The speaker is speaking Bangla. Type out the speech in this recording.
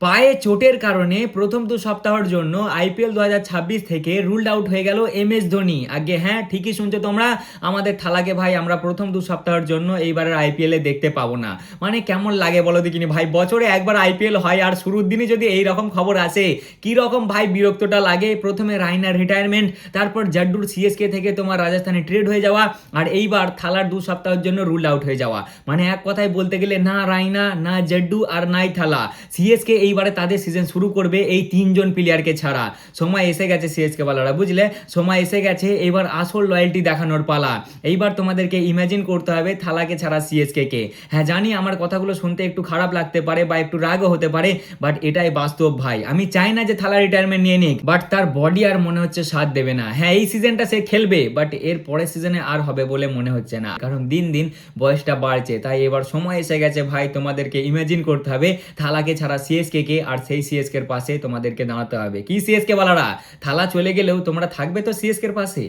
পায়ে চোটের কারণে প্রথম 2 সপ্তাহের জন্য আইপিএল 2026 থেকে রুলড আউট হয়ে গেল MS ধোনি। আগে হ্যাঁ, ঠিকই শুনছো তোমরা, আমাদের থালাকে ভাই আমরা প্রথম 2 সপ্তাহের জন্য এইবারের আইপিএল এ দেখতে পাবো না। মানে কেমন লাগে বলো দেখিনি ভাই, বছরে একবার আইপিএল হয় আর শুরুর দিনই যদি এই রকম খবর আসে, কি রকম ভাই বিরক্তটা লাগে। প্রথমে রাইনার রিটায়ারমেন্ট, তারপর জাড্ডুর সিএসকে থেকে তোমার রাজস্থানে ট্রেড হয়ে যাওয়া, আর এইবার থালার 2 সপ্তাহের জন্য রুল আউট হয়ে যাওয়া। মানে এক কথায় বলতে গেলে না রাইনা, না জাড্ডু, আর নাই থালা। সিএসকে এইবারে তাদের সিজন শুরু করবে এই 3জন প্লেয়ারকে ছাড়া। সময় এসে গেছে সিএসকে বলারা, বুঝলে, সময় এসে গেছে এবার আসল লয়্যালটি দেখানোর পালা। এইবার তোমাদেরকে ইমাজিন করতে হবে থালাকে ছাড়া সিএসকে কে। হ্যাঁ জানি আমার কথাগুলো শুনতে একটু খারাপ লাগতে পারে বা একটু রাগও হতে পারে, বাট এটাই বাস্তব ভাই। আমি চাই না যে থালা রিটায়ারমেন্ট নিয়ে নিক, বাট তার বডি আর মনে হচ্ছে সাথ দেবে না। হ্যাঁ এই সিজনটা সে খেলবে, বাট এর পরের সিজনে আর হবে বলে মনে হচ্ছে না, কারণ দিন দিন বয়সটা বাড়ছে। তাই এবার সময় এসে গেছে ভাই, তোমাদেরকে ইমাজিন করতে হবে থালাকে ছাড়া সিএসকে কে, আর সেই সিএসকে এর পাশে তোমাদেরকে দাঁড়াতে হবে। কি সিএসকে বলারা, থালা চলে গেলেও তোমরা থাকবে তো সিএসকে এর পাশে।